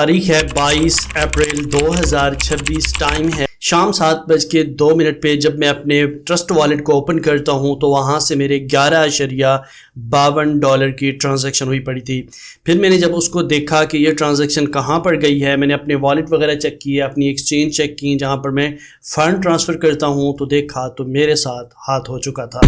तारीख है 22 अप्रैल 2026। टाइम है शाम 7:02 पे। जब मैं अपने ट्रस्ट वॉलेट को ओपन करता हूं तो वहां से मेरे $11.52 की ट्रांजैक्शन हुई पड़ी थी। फिर मैंने जब उसको देखा कि ये ट्रांजैक्शन कहां पर गई है, मैंने अपने वॉलेट वगैरह चेक किए, अपनी एक्सचेंज चेक की जहां पर मैं फ़ंड ट्रांसफ़र करता हूं, तो देखा तो मेरे साथ हाथ हो चुका था।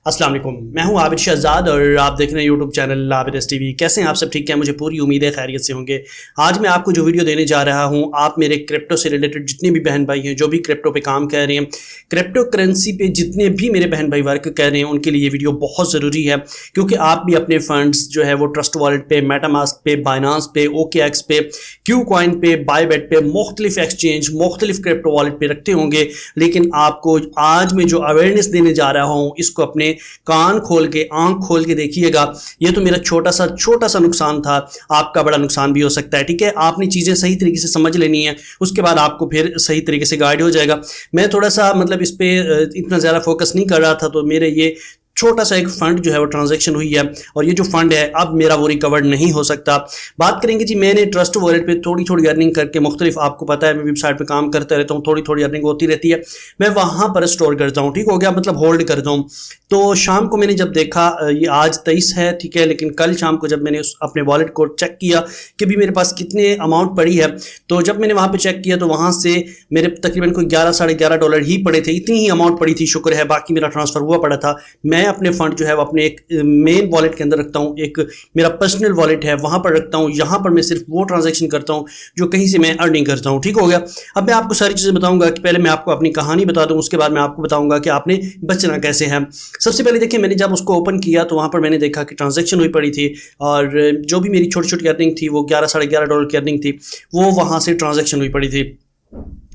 अस्सलाम वालेकुम, मैं हूं आबिद शहजाद और आप देख रहे हैं YouTube channel Abid S TV. कैसे हैं आप सब? ठीक है, मुझे पूरी उम्मीद है खैरियत से होंगे। आज मैं आपको जो वीडियो देने जा रहा हूं, आप मेरे क्रिप्टो से रिलेटेड जितने भी बहन भाई हैं जो भी क्रिप्टो पे काम कर रहे हैं, क्रिप्टो करेंसी पे जितने भी मेरे बहन भाई वर्क कर रहे हैं, उनके लिए ये वीडियो बहुत ज़रूरी है, क्योंकि आप भी अपने फंड्स जो है वो ट्रस्ट वॉलेट पे, मेटामास्क पे, बाइनांस पे, OKX पे, क्यूकॉइन पे, बायबेट पे, मुख्तलिफ एक्सचेंज, मुख्तलिफ क्रिप्टो वॉलेट पे रखते होंगे। लेकिन आपको आज मैं जो अवेयरनेस देने जा रहा हूँ, इसको अपने कान खोल के, आंख खोल के देखिएगा। ये तो मेरा छोटा सा नुकसान था, आपका बड़ा नुकसान भी हो सकता है। ठीक है, आपने चीज़ें सही तरीके से समझ लेनी है, उसके बाद आपको फिर सही तरीके से गाइड हो जाएगा। मैं थोड़ा सा मतलब इस पे इतना ज़्यादा फोकस नहीं कर रहा था, तो मेरे ये छोटा सा एक फंड जो है वो ट्रांजैक्शन हुई है, और ये जो फंड है अब मेरा वो रिकवर नहीं हो सकता। बात करेंगे जी, मैंने ट्रस्ट वॉलेट पे थोड़ी थोड़ी अर्निंग करके, मुख्तलिफ, आपको पता है मैं वेबसाइट पे काम करता रहता हूँ, थोड़ी थोड़ी अर्निंग होती रहती है, मैं वहाँ पर स्टोर करता हूँ। ठीक हो गया, मतलब होल्ड करता हूँ। तो शाम को मैंने जब देखा, ये आज 23 है, ठीक है, लेकिन कल शाम को जब मैंने अपने वॉलेट को चेक किया कि भी मेरे पास कितने अमाउंट पड़ी है, तो जब मैंने वहाँ पर चेक किया तो वहाँ से मेरे तकरीबन कोई $11-11.5 ही पड़े थे। इतनी ही अमाउंट पड़ी थी, शुक्र है, बाकी मेरा ट्रांसफ़र हुआ पड़ा था। मैं अपने फंड जो है वो अपने एक मेन वॉलेट के अंदर रखता हूँ, एक मेरा पर्सनल वॉलेट है वहाँ पर रखता हूँ। यहाँ पर मैं सिर्फ वो ट्रांजैक्शन करता हूँ जो कहीं से मैं अर्निंग करता हूँ। ठीक हो गया। अब मैं आपको सारी चीज़ें बताऊँगा कि पहले मैं आपको अपनी कहानी बता दूँ, उसके बाद मैं आपको बताऊँगा कि आपने बचना कैसे है। सबसे पहले देखिए, मैंने जब उसको ओपन किया तो वहाँ पर मैंने देखा कि ट्रांजैक्शन हुई पड़ी थी, और जो भी मेरी छोटी छोटी अर्निंग थी, वो $11-11.5 की अर्निंग थी, वो वहाँ से ट्रांजैक्शन हुई पड़ी थी।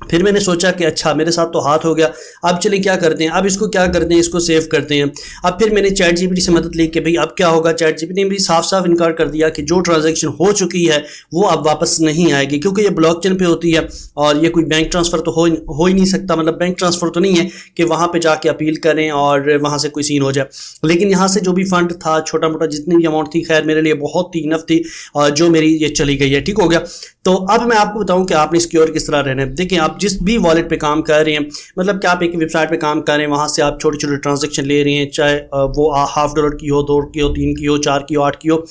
फिर मैंने सोचा कि अच्छा, मेरे साथ तो हाथ हो गया, अब चले क्या करते हैं, अब इसको क्या करते हैं, इसको सेव करते हैं। अब फिर मैंने चैट जीपीटी से मदद ली कि भाई अब क्या होगा। चैट जीपीटी ने भी साफ साफ इनकार कर दिया कि जो ट्रांजैक्शन हो चुकी है वो अब वापस नहीं आएगी, क्योंकि ये ब्लॉकचेन पे होती है और ये कोई बैंक ट्रांसफ़र तो हो ही नहीं सकता। मतलब बैंक ट्रांसफ़र तो नहीं है कि वहाँ पर जाके अपील करें और वहाँ से कोई सीन हो जाए। लेकिन यहाँ से जो भी फंड था, छोटा मोटा जितनी भी अमाउंट थी, खैर मेरे लिए बहुत ही इनफ थी, और जो मेरी ये चली गई है। ठीक हो गया। तो अब मैं आपको बताऊं कि आपने सिक्योर किस तरह रहना है। देखिए, आप जिस भी वॉलेट पे काम कर रहे हैं, मतलब कि आप एक वेबसाइट पे काम कर रहे हैं, वहां से आप छोटे छोटे ट्रांजैक्शन ले रहे हैं, चाहे वो $0.5 की हो, 2 की हो, 3 की हो, 4 की हो, 8 की हो,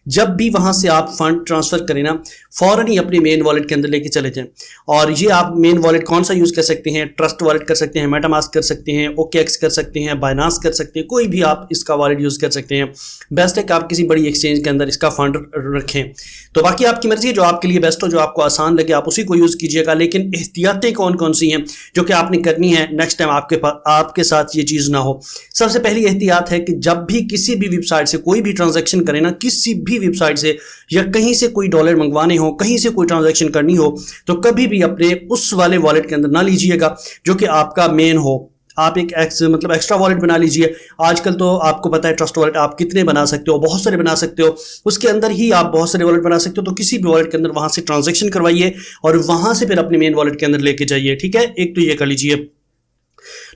जब भी वहां से आप फंड ट्रांसफ़र करें ना, फ़ौरन ही अपने मेन वॉलेट के अंदर लेके चले जाएं। और ये आप मेन वॉलेट कौन सा यूज़ कर सकते हैं? ट्रस्ट वॉलेट कर सकते हैं, मेटामास्क कर सकते हैं, OKX कर सकते हैं, बाइनांस कर सकते हैं, कोई भी आप इसका वॉलेट यूज़ कर सकते हैं। बेस्ट है कि आप किसी बड़ी एक्सचेंज के अंदर इसका फंड रखें। तो बाकी आपकी मर्जी है, जो आपके लिए बेस्ट हो, जो आपको आसान लगे, आप उसी को यूज़ कीजिएगा। लेकिन एहतियातें कौन कौन सी हैं जो कि आपने करनी है नेक्स्ट टाइम आपके साथ ये चीज़ ना हो। सबसे पहली एहतियात है कि जब भी किसी भी वेबसाइट से कोई भी ट्रांजैक्शन करें ना, किसी भी वेबसाइट से या कहीं से कोई डॉलर मंगवाने हो, कहीं से कोई ट्रांजैक्शन करनी हो, तो कभी भी अपने उस वाले वॉलेट के अंदर ना लीजिएगा जो कि आपका मेन हो। आप एक एक्स्ट्रा वॉलेट बना लीजिए। आजकल तो आपको पता है ट्रस्ट वॉलेट आप कितने बना सकते हो, बहुत सारे बना सकते हो। उसके अंदर ही आप बहुत सारे वॉलेट बना सकते हो। तो किसी भी वॉलेट के अंदर वहां से ट्रांजैक्शन करवाइए और वहां से फिर अपने मेन वॉलेट के अंदर लेके जाइए। ठीक है, एक तो ये कर लीजिए।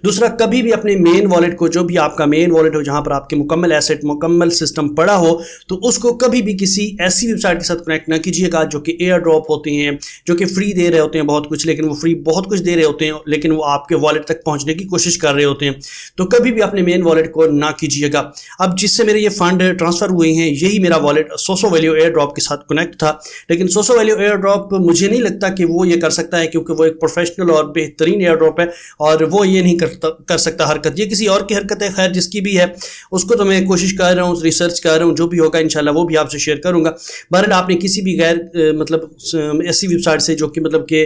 दूसरा, कभी भी अपने मेन वॉलेट को, जो भी आपका मेन वॉलेट हो जहां पर आपके मुकम्मल एसेट, मुकम्मल सिस्टम पड़ा हो, तो उसको कभी भी किसी ऐसी वेबसाइट के साथ कनेक्ट ना कीजिएगा जो कि एयर ड्रॉप होते हैं, जो कि फ्री दे रहे होते हैं बहुत कुछ, लेकिन वो फ्री बहुत कुछ दे रहे होते हैं, लेकिन वो आपके वॉलेट तक पहुंचने की कोशिश कर रहे होते हैं। तो कभी भी अपने मेन वॉलेट को ना कीजिएगा। अब जिससे मेरे ये फंड ट्रांसफर हुए हैं, यही मेरा वॉलेट सोसो वैल्यू एयर ड्रॉप के साथ कनेक्ट था, लेकिन सोसो वैल्यू एयर ड्रॉप मुझे नहीं लगता कि वो ये कर सकता है, क्योंकि वो एक प्रोफेशनल और बेहतरीन एयर ड्रॉप है और वो ये नहीं कर सकता हरकत। ये किसी और की हरकत है, खैर जिसकी भी है उसको तो मैं कोशिश कर रहा हूँ, रिसर्च कर रहा हूँ, जो भी होगा इंशाल्लाह वो भी आपसे शेयर करूँगा। बहरहाल, आपने किसी भी गैर मतलब ऐसी वेबसाइट से जो कि मतलब कि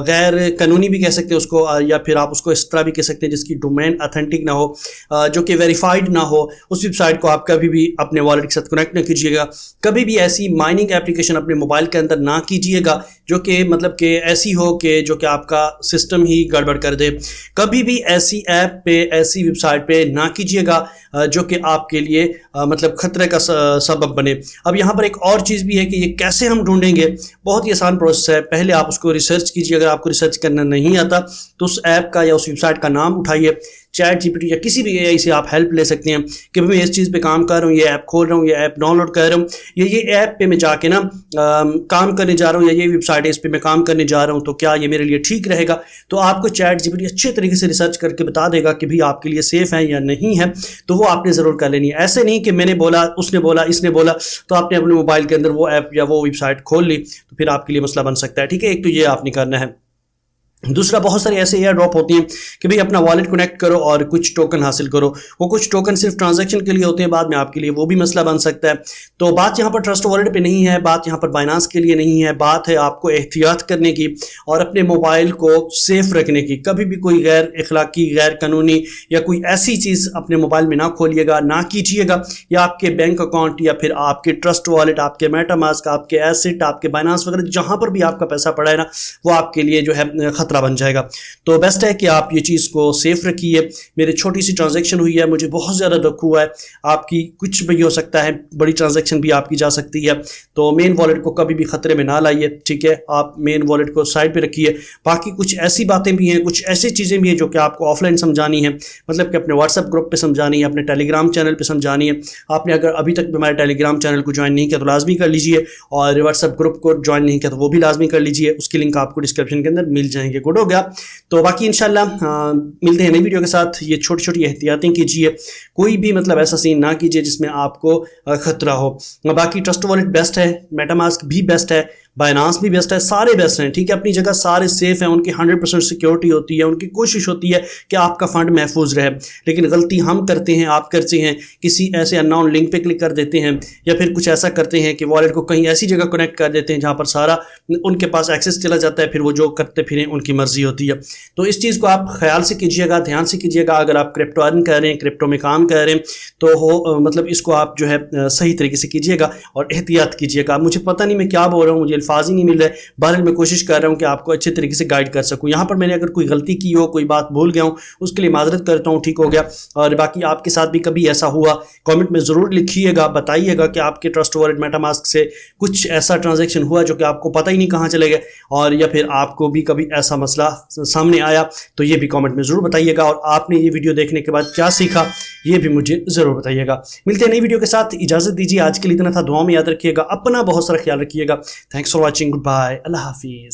गैर कानूनी भी कह सकते हैं उसको, या फिर आप उसको इस तरह भी कह सकते हैं जिसकी डोमेन ऑथेंटिक ना हो, जो कि वेरीफाइड ना हो, उस वेबसाइट को आप कभी भी अपने वॉलेट के साथ कनेक्ट ना कीजिएगा। कभी भी ऐसी माइनिंग एप्लीकेशन अपने मोबाइल के अंदर ना कीजिएगा जो कि मतलब कि ऐसी हो कि जो कि आपका सिस्टम ही गड़बड़ कर दे। कभी भी ऐसी ऐप पे, ऐसी वेबसाइट पे ना कीजिएगा जो कि आपके लिए मतलब खतरे का सबब बने। अब यहाँ पर एक और चीज़ भी है कि ये कैसे हम ढूंढेंगे, बहुत ही आसान प्रोसेस है। पहले आप उसको रिसर्च कीजिए, अगर आपको रिसर्च करना नहीं आता तो उस ऐप का या उस वेबसाइट का नाम उठाइए, चैट जीपीटी या किसी भी एआई से आप हेल्प ले सकते हैं कि मैं इस चीज़ पे काम कर रहा हूँ, ये ऐप खोल रहा हूँ, ये ऐप डाउनलोड कर रहा हूँ, ये ऐप पे मैं जाके ना काम करने जा रहा हूँ, या ये वेबसाइट है इस पे मैं काम करने जा रहा हूँ, तो क्या ये मेरे लिए ठीक रहेगा। तो आपको चैट जीपीटी अच्छे तरीके से रिसर्च करके बता देगा कि भाई आपके लिए सेफ है या नहीं है, तो वो आपने ज़रूर कर लेनी है। ऐसे नहीं कि मैंने बोला, उसने बोला, इसने बोला, तो आपने अपने मोबाइल के अंदर वो ऐप या वो वेबसाइट खोल ली, तो फिर आपके लिए मसला बन सकता है। ठीक है, एक तो ये आपने करना है। दूसरा, बहुत सारी ऐसे एयर ड्रॉप होती हैं कि भाई अपना वॉलेट कनेक्ट करो और कुछ टोकन हासिल करो। वो कुछ टोकन सिर्फ ट्रांजैक्शन के लिए होते हैं, बाद में आपके लिए वो भी मसला बन सकता है। तो बात यहाँ पर ट्रस्ट वॉलेट पे नहीं है, बात यहाँ पर बाइनांस के लिए नहीं है, बात है आपको एहतियात करने की और अपने मोबाइल को सेफ रखने की। कभी भी कोई गैर अखलाकी, गैर कानूनी या कोई ऐसी चीज़ अपने मोबाइल में ना खोलिएगा, ना कीजिएगा, या आपके बैंक अकाउंट या फिर आपके ट्रस्ट वॉलेट, आपके मेटामास्क, आपके एसेट, आपके बाइनांस वगैरह जहाँ पर भी आपका पैसा पड़ा है ना, वो आपके लिए जो है खतरा बन जाएगा। तो बेस्ट है कि आप ये चीज़ को सेफ रखिए। मेरी छोटी सी ट्रांजैक्शन हुई है, मुझे बहुत ज़्यादा दुख हुआ है, आपकी कुछ भी हो सकता है, बड़ी ट्रांजैक्शन भी आपकी जा सकती है। तो मेन वॉलेट को कभी भी ख़तरे में ना लाइए, ठीक है, आप मेन वॉलेट को साइड पे रखिए। बाकी कुछ ऐसी बातें भी हैं, कुछ ऐसी चीज़ें भी हैं जो कि आपको ऑफलाइन समझानी है, मतलब कि अपने व्हाट्सएप ग्रुप पर समझानी है, अपने टेलीग्राम चैनल पर समझानी है। आपने अगर अभी तक हमारे टेलीग्राम चैनल को ज्वाइन नहीं किया तो लाजमी कर लीजिए, और व्हाट्सएप ग्रुप को ज्वाइन नहीं किया तो वो भी लाजमी कर लीजिए, उसकी लिंक आपको डिस्क्रिप्शन के अंदर मिल जाएंगे। गुड हो गया। तो बाकी इंशाल्लाह मिलते हैं नई वीडियो के साथ। ये छोटी छोटी एहतियातें कीजिए, कोई भी मतलब ऐसा सीन ना कीजिए जिसमें आपको खतरा हो। बाकी ट्रस्ट वॉलेट बेस्ट है, मेटामास्क भी बेस्ट है, बाइनांस भी बेस्ट है, सारे बेस्ट हैं, ठीक है, अपनी जगह सारे सेफ हैं, उनकी 100% सिक्योरिटी होती है, उनकी कोशिश होती है कि आपका फंड महफूज रहे। लेकिन गलती हम करते हैं, आप करते हैं, किसी ऐसे अननोन लिंक पे क्लिक कर देते हैं, या फिर कुछ ऐसा करते हैं कि वॉलेट को कहीं ऐसी जगह कनेक्ट कर देते हैं जहाँ पर सारा उनके पास एक्सेस चला जाता है, फिर वो जो करते फिरें उनकी मर्जी होती है। तो इस चीज़ को आप ख्याल से कीजिएगा, ध्यान से कीजिएगा। अगर आप क्रिप्टो अर्न कर रहे हैं, क्रिप्टो में काम कर रहे हैं, तो हो मतलब इसको आप जो है सही तरीके से कीजिएगा और एहतियात कीजिएगा। मुझे पता नहीं मैं क्या बोल रहा हूँ, मुझे अल्फाज ही नहीं मिल रहे, बहरहाल मैं कोशिश कर रहा हूँ कि आपको अच्छे तरीके से गाइड कर सकूँ। यहाँ पर मैंने अगर कोई गलती की हो, कोई बात भूल गया हूँ, उसके लिए माजरत करता हूँ, ठीक हो गया। और बाकी आपके साथ भी कभी ऐसा हुआ, कमेंट में ज़रूर लिखिएगा, बताइएगा कि आपके ट्रस्ट वॉलेट मेटामास्क से कुछ ऐसा ट्रांजैक्शन हुआ जो कि आपको पता ही नहीं कहाँ चले गए, और या फिर आपको भी कभी ऐसा मसला सामने आया, तो ये भी कमेंट में ज़रूर बताइएगा। और आपने ये वीडियो देखने के बाद क्या सीखा, ये भी मुझे ज़रूर बताइएगा। मिलते हैं नई वीडियो के साथ, इजाज़त दीजिए, आज के लिए इतना था। दुआ में याद रखिएगा, अपना बहुत सारा ख्याल रखिएगा। Thanks for watching, goodbye, अल्लाह हाफिज़।